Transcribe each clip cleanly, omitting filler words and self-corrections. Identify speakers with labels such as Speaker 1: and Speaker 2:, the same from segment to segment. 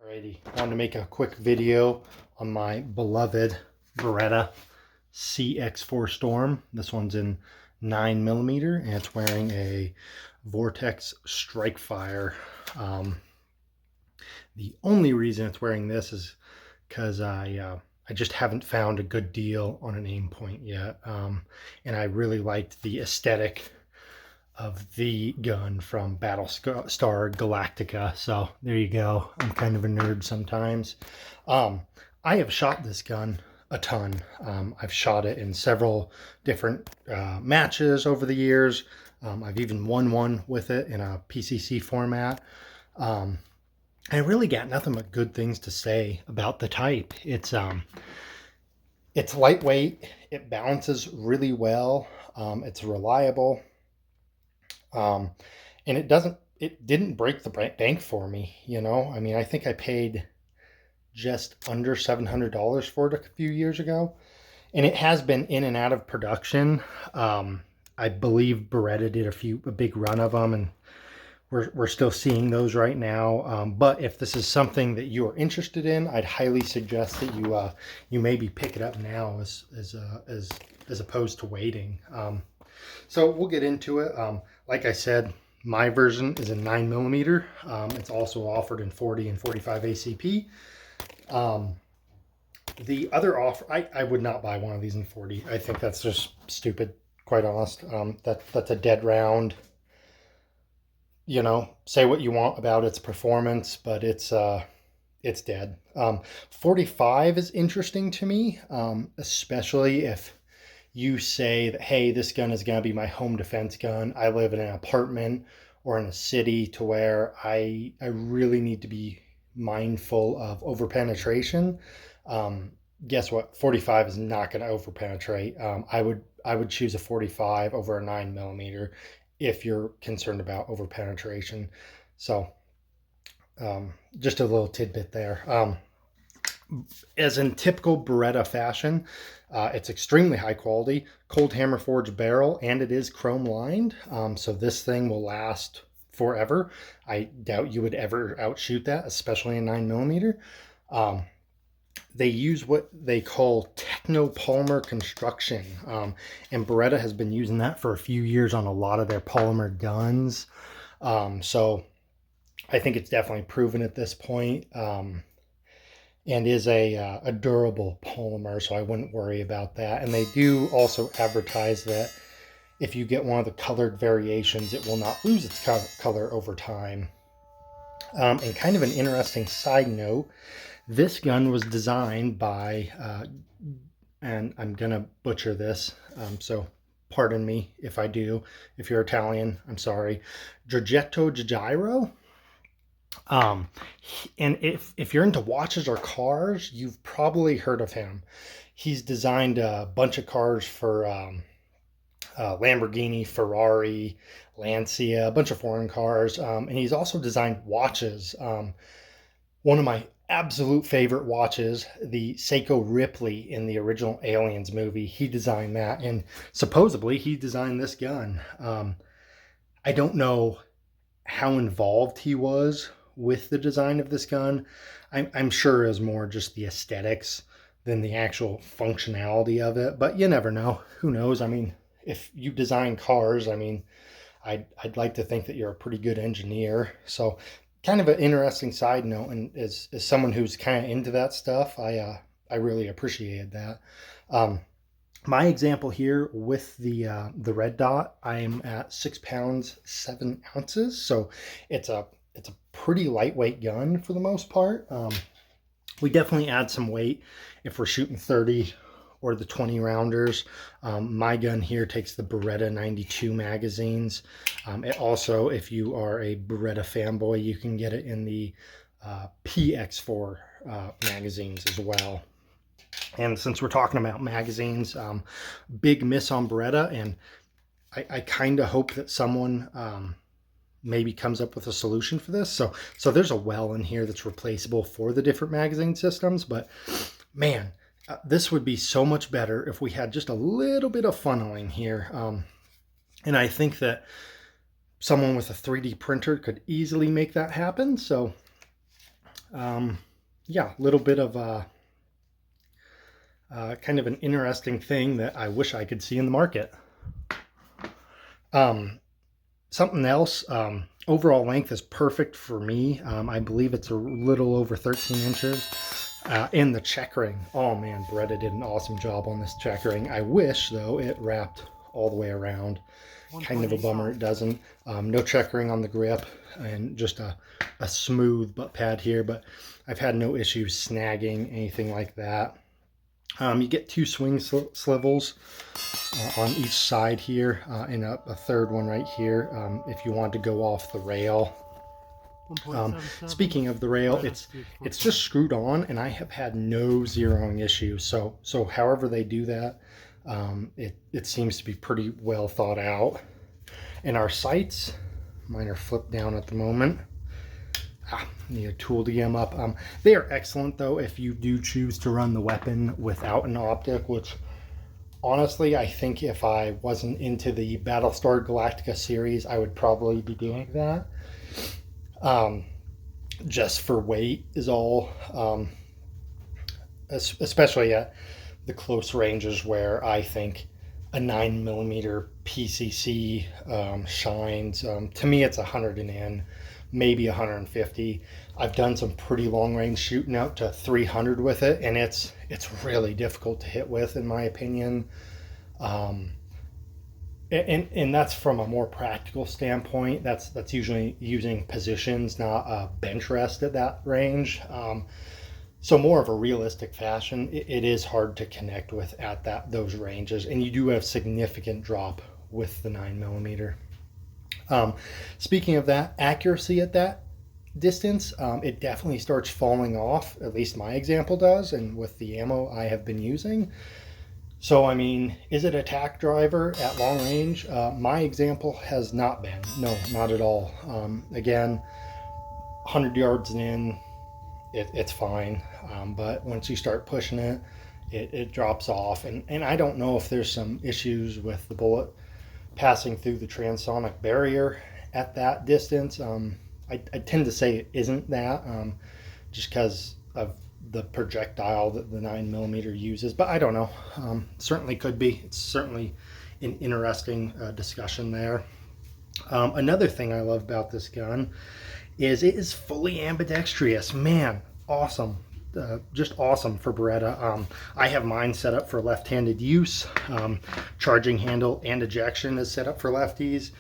Speaker 1: Alrighty, wanted to make a quick video on my beloved Beretta CX4 Storm. This one's in 9mm and it's wearing a Vortex Strike Fire. The only reason it's wearing this is because I just haven't found a good deal on an aim point yet, and I really liked the aesthetic of the gun from Battlestar Galactica. So there you go. I'm kind of a nerd sometimes. I have shot this gun a ton. I've shot it in several different matches over the years. I've even won one with it in a PCC format. I really got nothing but good things to say about the type. It's lightweight. It balances really well. It's reliable. And it didn't break the bank for me, you know. I mean, I think I paid just under $700 for it a few years ago, and it has been in and out of production. I believe Beretta did a big run of them, and we're still seeing those right now. But if this is something that you are interested in, I'd highly suggest that you maybe pick it up now as opposed to waiting. So we'll get into it. Like I said, my version is in 9mm. It's also offered in 40 and 45 ACP. The other offer, I would not buy one of these in 40. I think that's just stupid, quite honest. That's a dead round. You know, say what you want about its performance, but it's dead. 45 is interesting to me, especially if you say that, hey, this gun is going to be my home defense gun. I live in an apartment or in a city to where I really need to be mindful of overpenetration. Guess what? 45 is not going to overpenetrate. I would choose a 45 over a 9mm if you're concerned about overpenetration. So just a little tidbit there. As in typical Beretta fashion, it's extremely high quality, cold hammer forged barrel, and it is chrome lined. So this thing will last forever. I doubt you would ever outshoot that, especially in 9mm. They use what they call technopolymer construction, and Beretta has been using that for a few years on a lot of their polymer guns. So I think it's definitely proven at this point. And is a durable polymer, so I wouldn't worry about that. And they do also advertise that if you get one of the colored variations, it will not lose its color over time. And kind of an interesting side note, this gun was designed by, and I'm gonna butcher this, so pardon me if I do. If you're Italian, I'm sorry. Giorgetto Gigiro. And if you're into watches or cars, you've probably heard of him. He's designed a bunch of cars for Lamborghini, Ferrari, Lancia, a bunch of foreign cars, and he's also designed watches. One of my absolute favorite watches, the Seiko Ripley in the original Aliens movie, he designed that, and supposedly he designed this gun. I don't know how involved he was with the design of this gun. I'm sure it was more just the aesthetics than the actual functionality of it, but you never know. Who knows? I mean, if you design cars, I mean, I'd like to think that you're a pretty good engineer. So kind of an interesting side note, and as someone who's kind of into that stuff, I really appreciated that. My example here with the red dot, I am at 6 pounds 7 ounces, so it's a pretty lightweight gun for the most part. We definitely add some weight if we're shooting 30 or the 20 rounders. My gun here takes the Beretta 92 magazines. It also, if you are a Beretta fanboy, you can get it in the PX4 magazines as well. And since we're talking about magazines, big miss on Beretta, and I kind of hope that someone maybe comes up with a solution for this. So there's a well in here that's replaceable for the different magazine systems, but man, this would be so much better if we had just a little bit of funneling here. And I think that someone with a 3D printer could easily make that happen. So Yeah, a little bit of kind of an interesting thing that I wish I could see in the market. Something else, overall length is perfect for me. I believe it's a little over 13 inches. And the checkering, oh man, Beretta did an awesome job on this checkering. I wish, though, it wrapped all the way around. Kind of a bummer it doesn't. No checkering on the grip, and just a smooth butt pad here, but I've had no issues snagging, anything like that. You get 2 swing swivels on each side here, and a third one right here if you want to go off the rail. Speaking of the rail, it's just screwed on, and I have had no zeroing issues. So however they do that, it seems to be pretty well thought out. And our sights, mine are flipped down at the moment. Need a tool to get them up. They are excellent, though, if you do choose to run the weapon without an optic, which honestly, I think if I wasn't into the Battlestar Galactica series, I would probably be doing that. Just for weight is all, especially at the close ranges where I think a 9mm PCC shines. To me, it's 100 and in, maybe 150. I've done some pretty long range shooting out to 300 with it, and it's really difficult to hit with, in my opinion. And that's from a more practical standpoint. That's usually using positions, not a bench rest at that range. So more of a realistic fashion, it is hard to connect with at those ranges, and you do have significant drop with the 9mm. Speaking of that, accuracy at that distance, it definitely starts falling off. At least my example does, and with the ammo I have been using. So, I mean, is it a tack driver at long range? My example has not been. No, not at all. Again, 100 yards in, it's fine. But once you start pushing it, it drops off. And I don't know if there's some issues with the bullet passing through the transonic barrier at that distance. I tend to say it isn't that, just because of the projectile that the 9mm uses, but I don't know. Certainly could be. It's certainly an interesting discussion there. Another thing I love about this gun is it is fully ambidextrous. Man, awesome. Just awesome for Beretta. I have mine set up for left-handed use. Charging handle and ejection is set up for lefties.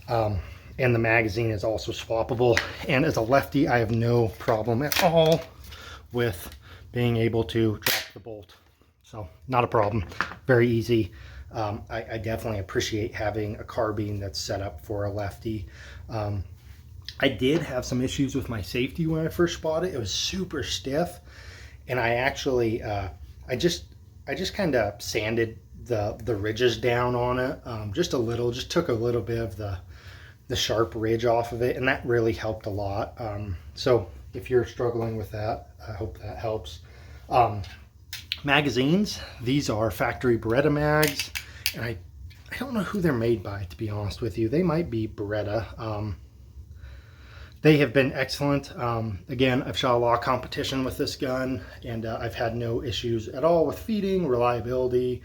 Speaker 1: And the magazine is also swappable. And as a lefty, I have no problem at all with being able to drop the bolt. So not a problem. Very easy. I definitely appreciate having a carbine that's set up for a lefty. I did have some issues with my safety when I first bought it. It was super stiff, and I actually I just kind of sanded the ridges down on it just a little. Just took a little bit of the sharp ridge off of it, and that really helped a lot. So if you're struggling with that, I hope that helps. Magazines, these are factory Beretta mags, and I don't know who they're made by, to be honest with you. They might be Beretta. They have been excellent. Again, I've shot a lot of competition with this gun, and I've had no issues at all with feeding, reliability,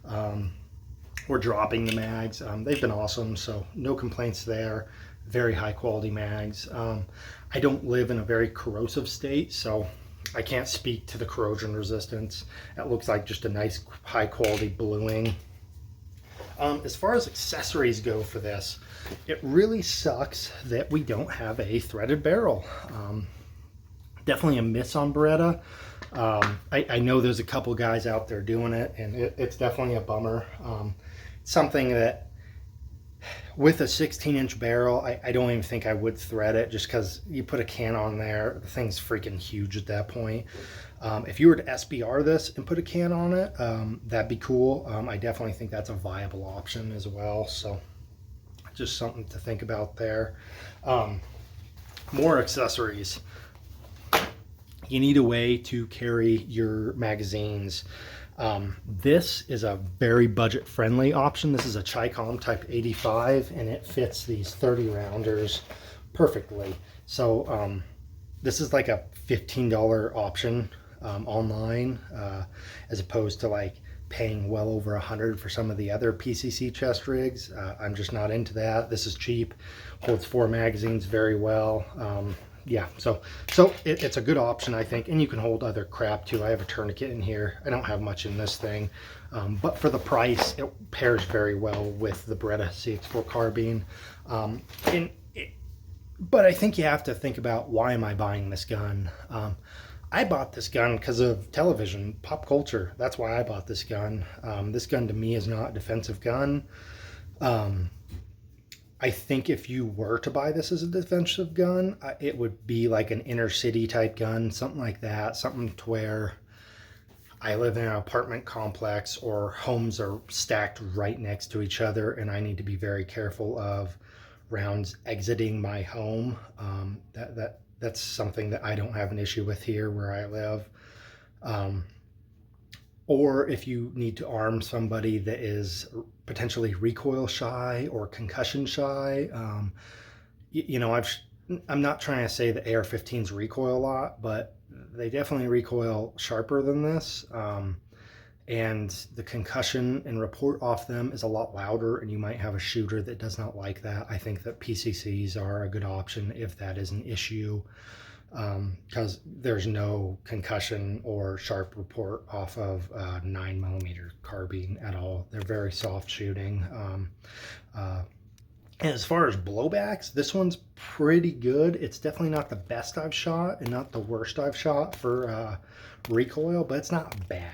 Speaker 1: or dropping the mags. They've been awesome, so no complaints there. Very high quality mags. I don't live in a very corrosive state, so I can't speak to the corrosion resistance. That looks like just a nice high quality bluing. As far as accessories go for this, it really sucks that we don't have a threaded barrel. Definitely a miss on Beretta. I know there's a couple guys out there doing it, and it's definitely a bummer. Something that with a 16-inch barrel, I don't even think I would thread it, just because you put a can on there, the thing's freaking huge at that point. If you were to SBR this and put a can on it, that'd be cool. I definitely think that's a viable option as well. So just something to think about there. More accessories. You need a way to carry your magazines. This is a very budget friendly option. This is a Chicom Type 85, and it fits these 30 rounders perfectly. So this is like a $15 option online, as opposed to like paying well over 100 for some of the other PCC chest rigs. I'm just not into that. This is cheap, holds 4 magazines very well. Yeah, so it's a good option, I think, and you can hold other crap too. I have a tourniquet in here. I don't have much in this thing, but for the price, it pairs very well with the Beretta CX4 carbine. And but I think you have to think about, why am I buying this gun? I bought this gun because of television, pop culture. That's why I bought this gun. This gun to me is not a defensive gun. I think if you were to buy this as a defensive gun, it would be like an inner city type gun, something like that, something to where I live in an apartment complex or homes are stacked right next to each other and I need to be very careful of rounds exiting my home. That's something that I don't have an issue with here where I live. Or if you need to arm somebody that is potentially recoil shy or concussion shy, you know, I'm not trying to say that AR-15s recoil a lot, but they definitely recoil sharper than this. And the concussion and report off them is a lot louder, and you might have a shooter that does not like that. I think that PCCs are a good option if that is an issue, because there's no concussion or sharp report off of 9mm carbine at all. They're very soft shooting. And as far as blowbacks, this one's pretty good. It's definitely not the best I've shot and not the worst I've shot for recoil, but it's not bad.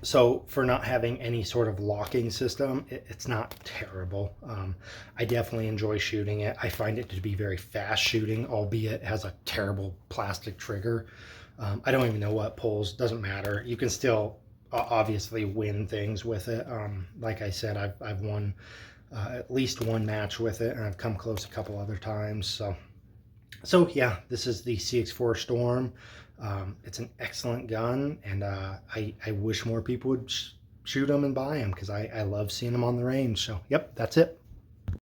Speaker 1: So for not having any sort of locking system, it's not terrible. I definitely enjoy shooting it. I find it to be very fast shooting, albeit it has a terrible plastic trigger. I don't even know what pulls, doesn't matter. You can still obviously win things with it. Like I said, I've won at least one match with it, and I've come close a couple other times. So yeah, this is the CX4 Storm. It's an excellent gun, and I wish more people would shoot them and buy them, because I love seeing them on the range. So yep, that's it.